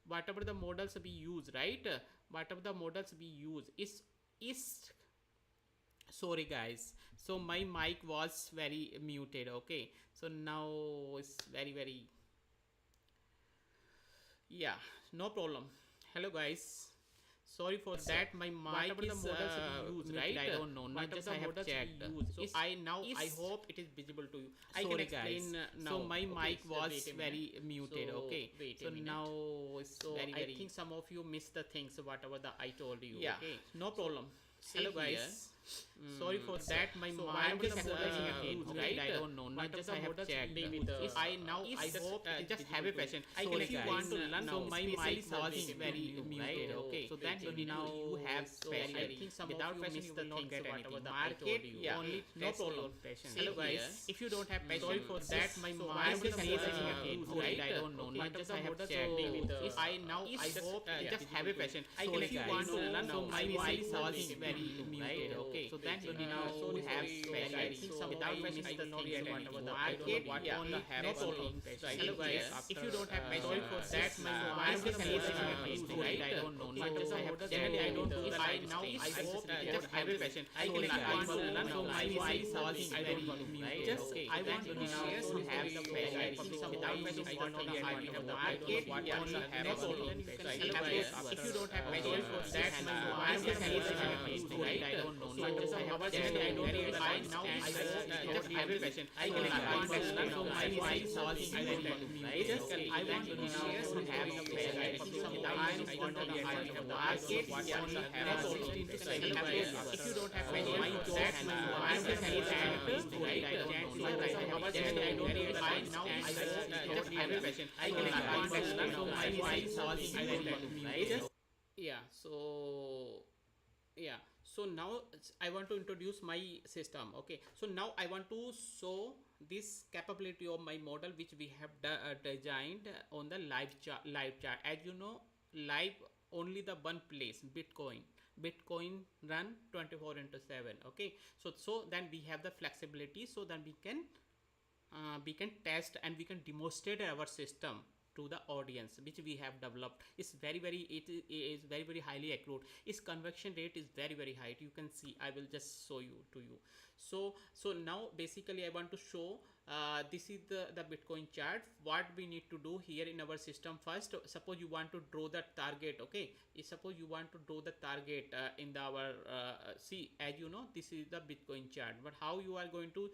whatever the models we use, right? Whatever the models we use is sorry guys, so my mic was very muted. Okay, so now it's very yeah, no problem. Hello guys, sorry for that. My mic whatever is the models we use, right? I don't know, not just I have checked. So I now I hope it is visible to you. I can explain now. So my mic was very muted. Okay, so now it's very I think some of you missed the things whatever the I told you. Yeah, okay, no problem. Hello guys, sorry for that. My mic is right? I don't know, not just I have checked. I now I hope just have a patient. If you want to learn, so my mic was very muted. Okay, so then now you have patient. I think some without patient you will not get anything. Market only no problem. Hello guys, if you don't have patient, sorry for that. My mic is right? I don't know, not just I have checked. I now I hope just have a patient. If you want to learn, so my mic was very muted. Okay, so then now you have I think some without patient I will not get anything. Market only have no problem. Hello guys, if you don't have patient, sorry for that. My mic is right? I don't know, not just I have generally I don't do I now I hope just have a patient. I can learn, so my mic was very muted. Just I want to share to have the patient. I think some without patient I will not get anything. Market only have no problem. Hello guys, if you don't have patient, sorry for that. My mic is right? I don't know, not just I have generally I don't do I now I just have a patient. I can learn, so my mic was very muted. Just I want to share to have the patient. I think some without patient I will not get anything. Market only have no problem. If you don't have patient, my that my mic is right? I don't know, not just I have generally I don't do I now I just have a patient. I can learn, so my mic was very muted. Yeah, so now I want to introduce my system. Okay, so now I want to show this capability of my model which we have designed on the live chart. As you know, live only the one place, bitcoin run 24/7. Okay, so then we have the flexibility, so then we can test and we can demonstrate our system to the audience which we have developed. It's it is very highly accurate. Its conversion rate is very high. You can see, I will just show you to you. So now basically I want to show this is the Bitcoin chart. What we need to do here in our system, first suppose you want to draw the target. Okay, suppose you want to draw the target in our see, as you know, this is the Bitcoin chart. But how you are going to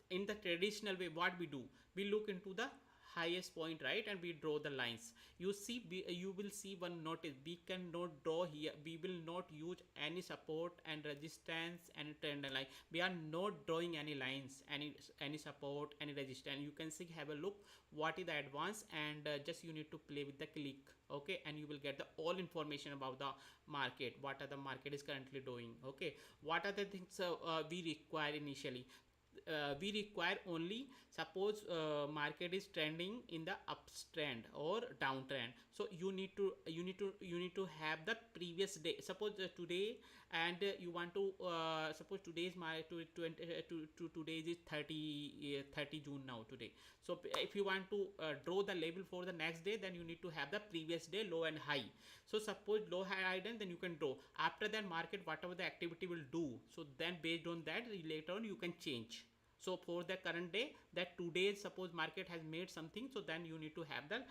in the traditional way, what we do, we look into the highest point, right, and we draw the lines. You see, you will see one notice, we cannot draw here, we will not use any support and resistance and trend line. We are not drawing any lines, any support, any resistance. You can see, have a look what is the advance, and just you need to play with the click. Okay, and you will get the all information about the market, what are the market is currently doing. Okay, what are the things we require initially. We require only, suppose market is trending in the uptrend or downtrend, so you need to have the previous day. Suppose today, and you want to suppose today is my today is 30 June now today. So if you want to draw the label for the next day, then you need to have the previous day low and high. So suppose low, high, then you can draw. After that, market whatever the activity will do, so then based on that later on you can change. So for the current day, that today suppose market has made something, so then you need to have the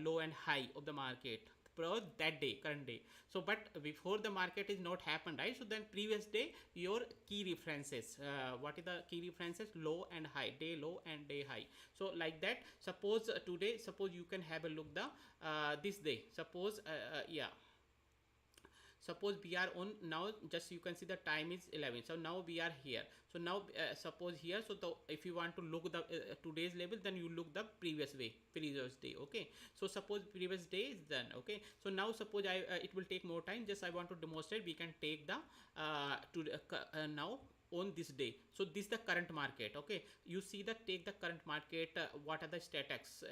low and high of the market for that day, current day. So but before the market is not happened, right? So then previous day, your key references, what is the key references? Low and high, day low and day high. So like that, suppose today, suppose you can have a look the this day, suppose suppose we are on now, just you can see the time is 11. So now we are here. So now suppose here, so if you want to look the today's level, then you look the previous day. Okay, so suppose previous day is done. Okay, so now suppose it will take more time, just I want to demonstrate. We can take the now on this day. So this is the current market. Okay, you see the take the current market, what are the status.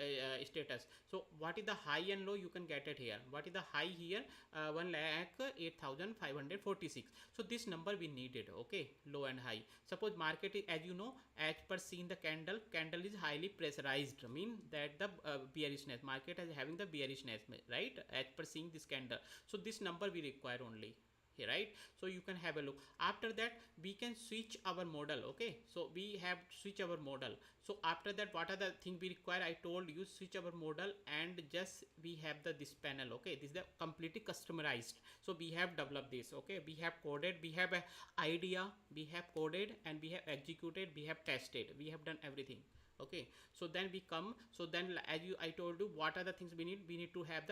So what is the high and low, you can get it here. What is the high here? 1,08,546. So this number we needed. Okay, low and high. Suppose market is, as you know, as per seeing the candle is highly pressurized, mean that the bearishness, market is having the bearishness, right, as per seeing this candle. So this number we require only here, right? So you can have a look. After that we can switch our model. Okay, so we have switch our model. So after that, what are the thing we require? I told you, switch our model, and just we have this panel. Okay, this is the completely customized. So we have developed this. Okay, we have coded, we have a idea, we have coded, and we have executed, we have tested, we have done everything. Okay, so then we come, so then as I told you, what are the things we need to have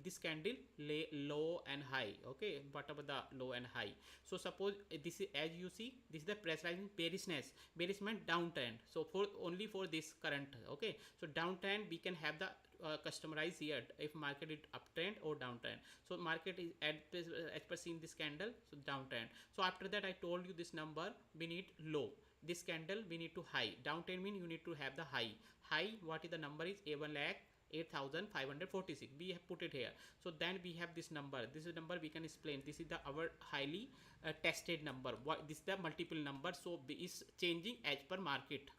this candle low and high. Okay, whatever the low and high. So suppose this is, as you see, this is the pressurizing bearishness downtrend. So for only for this current. Okay, so downtrend we can have the customize here if market is uptrend or downtrend. So market is as per seeing this candle, so downtrend. So after that I told you this number we need low, this candle we need to high. Downtrend mean you need to have the high. What is the number is A1,08,546. we have put it here. So then we have this number, this is number we can explain. This is the our highly tested number. What this is the multiple number. So is changing as per market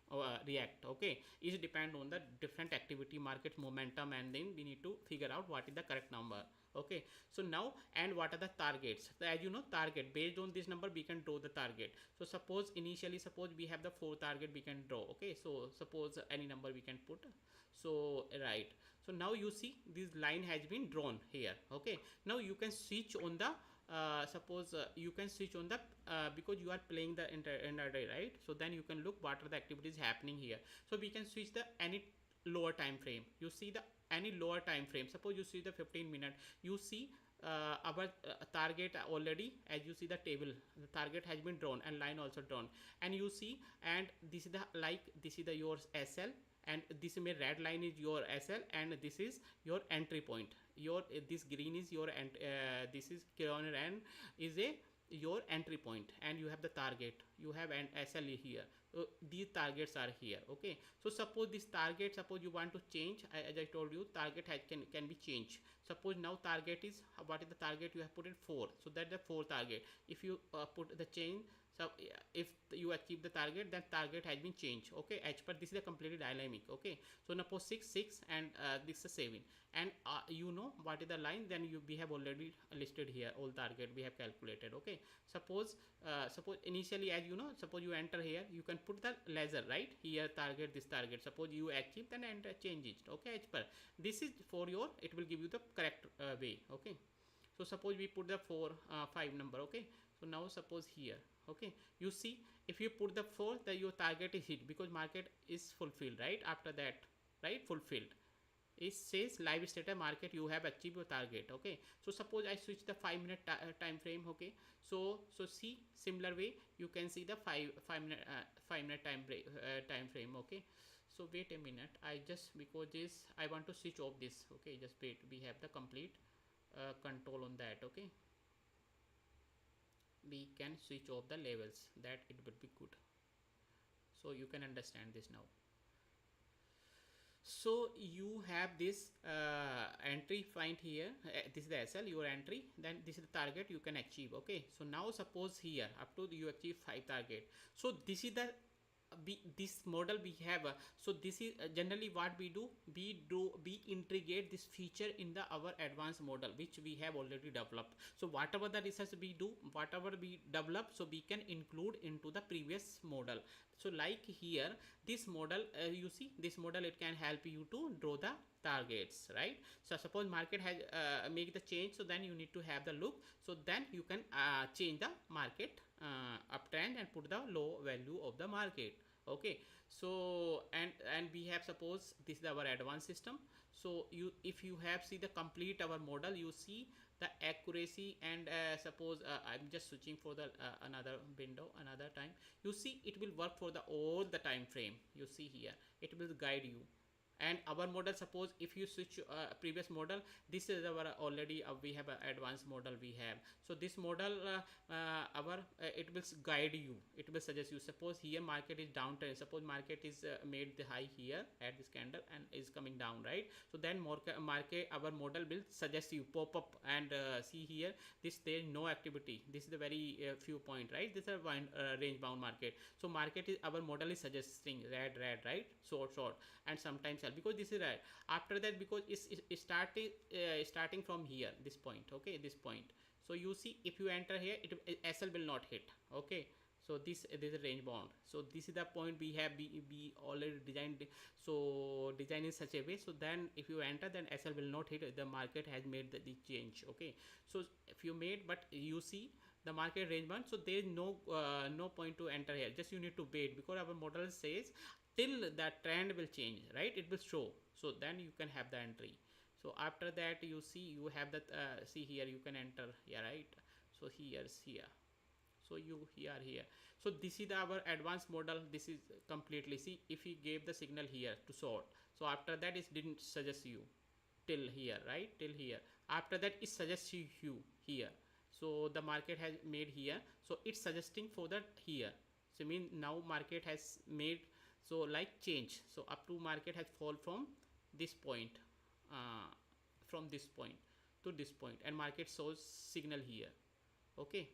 react. Okay, is depend on the different activity, market momentum, and then we need to figure out what is the correct number. Okay, so now, and what are the targets? So as you know, target, based on this number we can draw the target. So suppose initially, suppose we have the 4 target we can draw. Okay, so suppose any number we can put. So right, so now you see this line has been drawn here. Okay, now you can switch on the suppose you can switch on the because you are playing the intraday, right? So then you can look what are the activities happening here. So we can switch the any lower time frame. You see the any lower time frame. Suppose you see the 15-minute, you see our target already. As you see the table, the target has been drawn and line also drawn, and you see, and this is the this is the your SL, and this red line is your SL, and this is your entry point. Your this green is your this is corner and is a your entry point, and you have the target, you have an SL here. So these targets are here. Okay, so suppose this target, suppose you want to change, as I told you, target can be changed. Suppose now target is, what is the target? You have put it 4, so that's the 4 target. If you put the change, so if you achieve the target, then target has been changed. Okay, as per this is a completely dynamic. Okay, so now suppose 6 and this is 7, and you know what is the line, then we have already listed here all target we have calculated. Okay, suppose suppose initially, as you know, suppose you enter here, you can put the laser right here, target, this target. Suppose you achieve, then enter, change it. Okay, as per this is for your, it will give you the correct way. Okay, so suppose we put the 5 number. Okay, so now suppose here. Okay, you see, if you put the 4, then your target is hit because market is fulfilled. Right, after that, right, fulfilled, it says live status market, you have achieved your target. Okay, so suppose I switch the 5-minute time frame. Okay, so see, similar way you can see the 5-minute time frame. Okay, so wait a minute, I just, because this I want to switch off this. Okay, just wait, we have the complete control on that. Okay, we can switch off the levels, that it will be good, so you can understand this now. So you have this entry point here, this is the SL, your entry, then this is the target you can achieve. Okay, so now suppose here up to you achieve 5 target. So this is the this model we have. So this is generally what we do, we integrate this feature in the our advanced model which we have already developed. So whatever the research we do, whatever we develop, so we can include into the previous model. So like here, this model, you see this model, it can help you to draw the targets, right? So suppose market has make the change, so then you need to have the look, so then you can change the market uptrend and put the low value of the market. Okay, so and we have, suppose this is our advanced system. So you, if you have see the complete our model, you see the accuracy, and suppose I'm just switching for the another window, another time. You see it will work for the all the time frame. You see here it will guide you, And our model, suppose if you switch previous model, this is our already we have an advanced model we have. So this model our it will guide you, it will suggest you. Suppose here market is downtrend, suppose market is made the high here at this candle and is coming down, right? So then market our model will suggest you, pop up and see here this, there is no activity, this is the very few point, right? This is a range bound market. So market is, our model is suggesting red, right, short, and sometimes sell, because this is red. After that, because it's starting from here, this point, okay, this point. So you see, if you enter here, SL will not hit, okay. So this is a range bound. So this is the point we have we already designed. So design in such a way, so then if you enter, then SL will not hit, the market has made the change, okay. So if you made, but you see the market range bound, so there is no point to enter here, just you need to wait, because our model says till that trend will change, right, it will show, so then you can have the entry. So after that, you see you have that see here you can enter here, right? So here's here, so you here. So this is our advanced model. This is completely, see, if he gave the signal here to short, so after that it didn't suggest you till here, right, till here. After that it suggests you here. So the market has made here, so it's suggesting for that here. So mean now market has made, so like change, so up to market has fall from this point, from this point to this point, and market shows signal here, okay.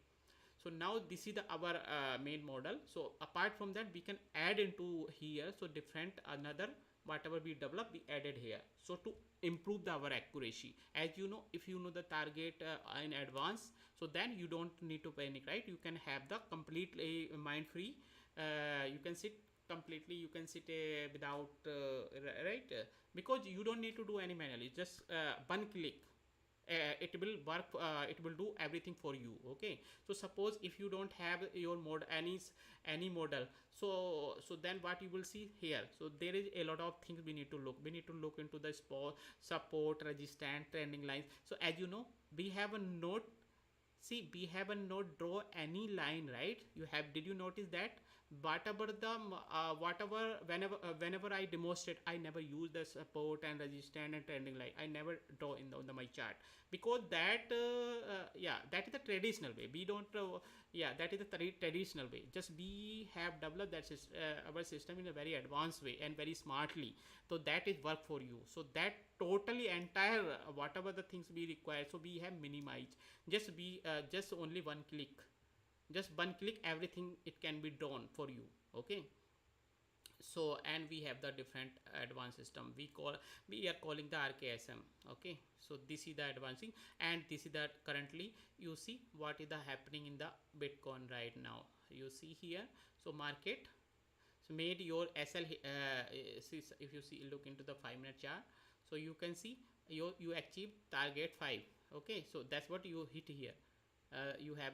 So now this is the our main model. So apart from that, we can add into here, so different another whatever we develop, we added here, so to improve our accuracy. As you know, if you know the target in advance, so then you don't need to panic, right? You can have the completely mind free, you can sit completely, you can sit without right, because you don't need to do any manually, just one click, it will work, it will do everything for you, okay. So suppose if you don't have your mod any model, so then what you will see here, so there is a lot of things we need to look into the support, resistance, trending lines. So as you know, we have a node, see, we have a node draw any line, right? You have, did you notice that whatever the whenever I demonstrate, I never use the support and resistance and trending line, I never draw in the my chart, because that yeah, that is the traditional way. We don't yeah, that is the traditional way. Just we have developed that our system in a very advanced way and very smartly, so that is work for you. So that totally entire whatever the things we require, so we have minimized, just be just only one click, just one click, everything it can be drawn for you, okay. So and we have the different advanced system, we are calling the RKSM, okay. So this is the advancing, and this is the currently, you see what is the happening in the Bitcoin right now, you see here. So market, so made your SL if you see, look into the 5-minute chart, so you can see you achieve target 5, okay. So that's what you hit here, you have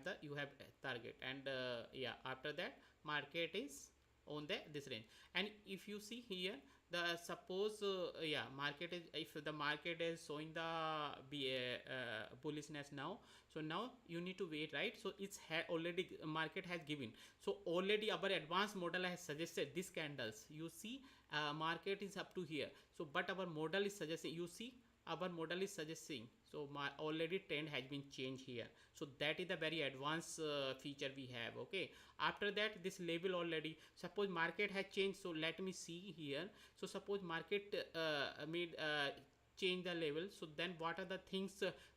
target, and yeah, after that market is on this range. And if you see here, the suppose yeah, market is, if the market is showing the bullishness now, so now you need to wait, right? So it's already market has given, so already our advanced model has suggested these candles, you see market is up to here, so but our model is suggesting, you see our model is suggesting, so my already trend has been changed here. So that is the very advanced feature we have, okay. After that, this label already, suppose market has changed, so let me see here. So suppose market made change the level, so then what are the things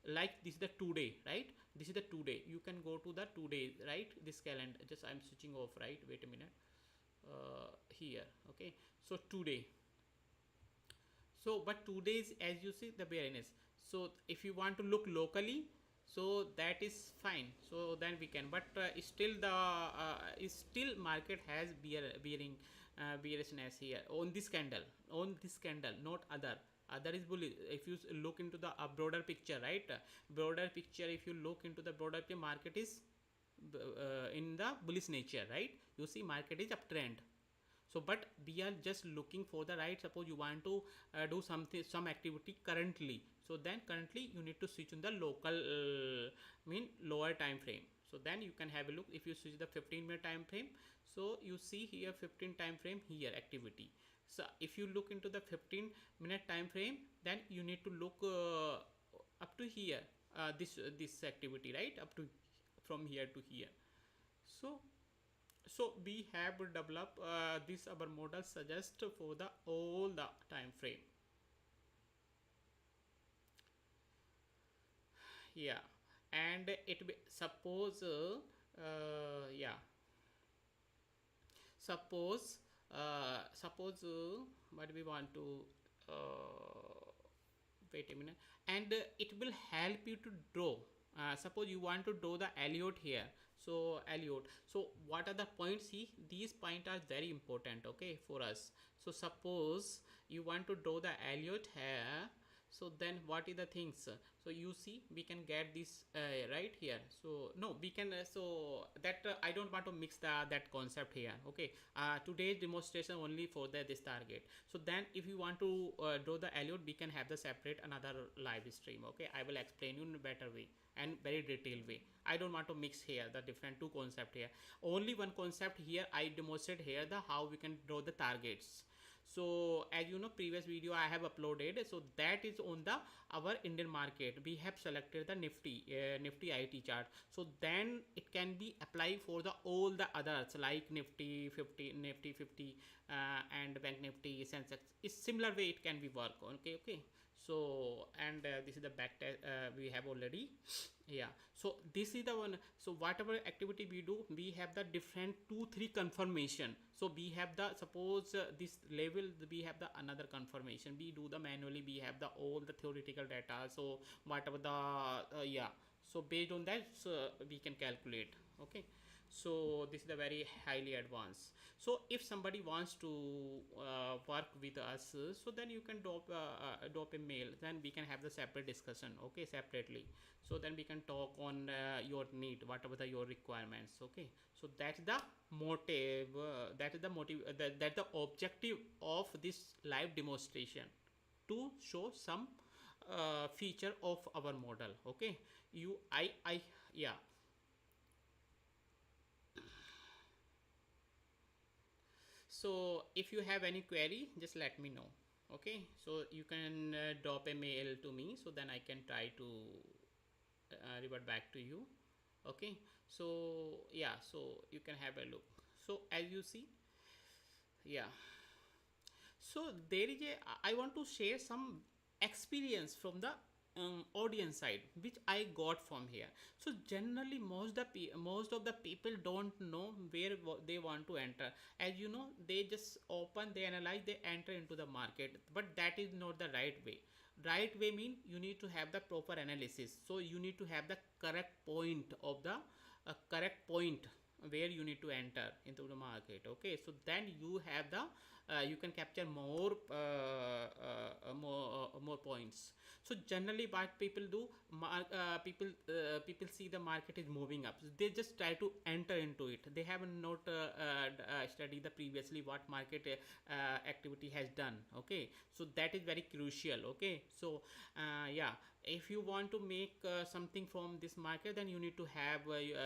like this is the today, right? This is the today, you can go to the today, right? This calendar, just I'm switching off, right? Wait a minute, here, okay. So today, so but 2 days, as you see the bearish. So if you want to look locally, so that is fine, so then we can, but still the still market has bearing bearishness here on this candle, not other is bullish. If you look into the broader picture, right, broader picture, if you look into the broader picture, market is in the bullish nature, right? You see market is uptrend. So but we are just looking for the right, suppose you want to do something, some activity currently, so then currently you need to switch on the local mean lower time frame. So then you can have a look, if you switch the 15-minute time frame, so you see here 15 time frame here activity. So if you look into the 15-minute time frame, then you need to look up to here, this activity, right, up to from here to here. So we have developed this our model suggest for the all the time frame. Yeah, and it be, suppose yeah, suppose suppose what we want to wait a minute, and it will help you to draw. Suppose you want to draw the Elliott here. So Elliott, so what are the points? See, these points are very important, okay, for us. So suppose you want to draw the Elliott here, so then what is the things? So you see, we can get this right here. So no, we can so that I don't want to mix that concept here, okay. Today's demonstration only for this target. So then if you want to draw the Elliott, we can have the separate another live stream, okay. I will explain you in a better way and very detailed way. I don't want to mix here the different two concept here. Only one concept here I demonstrate here, the how we can draw the targets. So as you know, previous video I have uploaded, so that is on the our Indian market. We have selected the Nifty IT chart. So then it can be applied for the all the others like Nifty 50, Nifty 50, and BankNifty, Sensex. It's similar way it can be work. Okay. So and this is the back test we have already. Yeah, so this is the one. So whatever activity we do, we have the different 2-3 confirmation. So we have the suppose this level, we have the another confirmation, we do the manually, we have the all the theoretical data. So whatever the yeah, so based on that, so we can calculate, okay. So this is the very highly advanced. So if somebody wants to work with us, so then you can drop a mail, then we can have the separate discussion, okay, separately. So then we can talk on your need, whatever the your requirements, okay. So that's the motive, that is the motive, that the objective of this live demonstration, to show some feature of our model, okay. You I yeah. So if you have any query, just let me know, okay. So you can drop a mail to me, so then I can try to revert back to you, okay. So yeah, so you can have a look. So as you see, yeah, so there is a, I want to share some experience from the audience side which I got from here. So generally most of the people don't know where they want to enter. As you know, they just open, they analyze, they enter into the market, but that is not the right way. Right way mean you need to have the proper analysis. So you need to have the correct point of the correct point where you need to enter into the market, okay. So then you have the you can capture more more points. So generally what people do, people see the market is moving up, so they just try to enter into it. They have not studied the previously what market activity has done, okay. So that is very crucial, okay. So yeah, if you want to make something from this market, then you need to have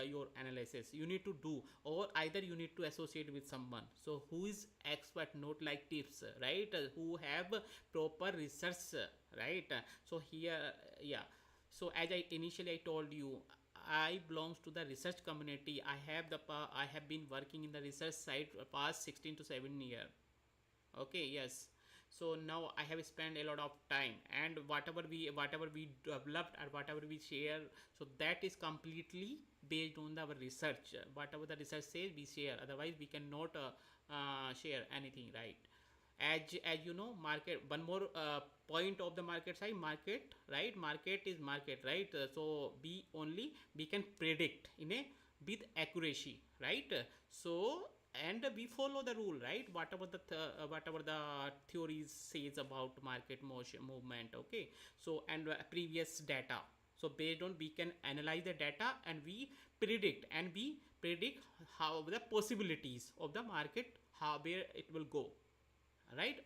your analysis you need to do, or either you need to associate with someone so who is expert, not like tips, right, who have proper research, right. So here, yeah, so as I initially I told you, I belongs to the research community. I have been working in the research side for past 16 to 7 years, okay. Yes, so now I have spent a lot of time, and whatever we developed or whatever we share, so that is completely based on our research. Whatever the research says, we share, otherwise we cannot share anything, right. As you know, market, one more point of the market side, market, right, market is market, right. So we can predict in a with accuracy, right. So and we follow the rule, right, whatever the whatever the theories says about market motion movement, okay. So and previous data, so based on we can analyze the data, and we predict how the possibilities of the market, how where it will go, right.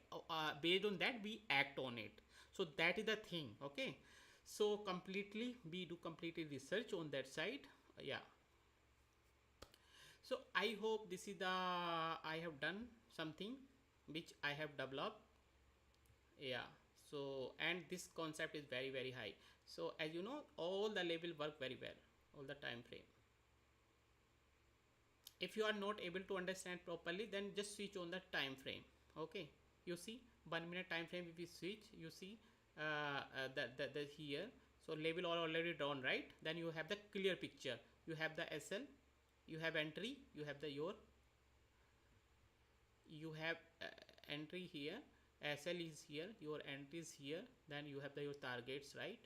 Based on that we act on it. So that is the thing, okay. So completely we do completely research on that side, yeah. So I hope this is the I have done something which I have developed. Yeah, so and this concept is very very high. So as you know, all the level work very well, all the time frame. If you are not able to understand properly, then just switch on the time frame. Okay, you see 1 minute time frame, if you switch, you see the here. So label are already drawn, right? Then you have the clear picture. You have the SL, you have entry, you have the your, you have entry here, SL is here, your entry is here, then you have the your targets, right?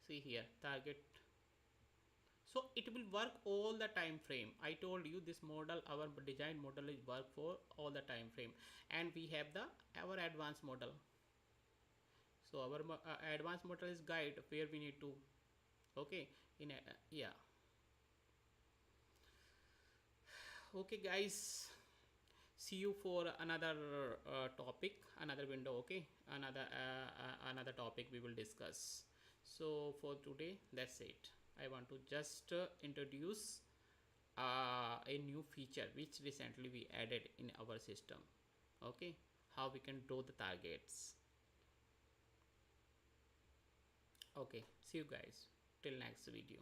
See here target. So it will work all the time frame. I told you this model, our design model is work for all the time frame. And we have the our advanced model. So our advanced model is guide where we need to, okay, in a, yeah. Okay guys, see you for another topic, another window. Okay, another topic we will discuss. So for today that's it. I want to just introduce a new feature which recently we added in our system. Okay, how we can draw the targets. Okay, see you guys till next video.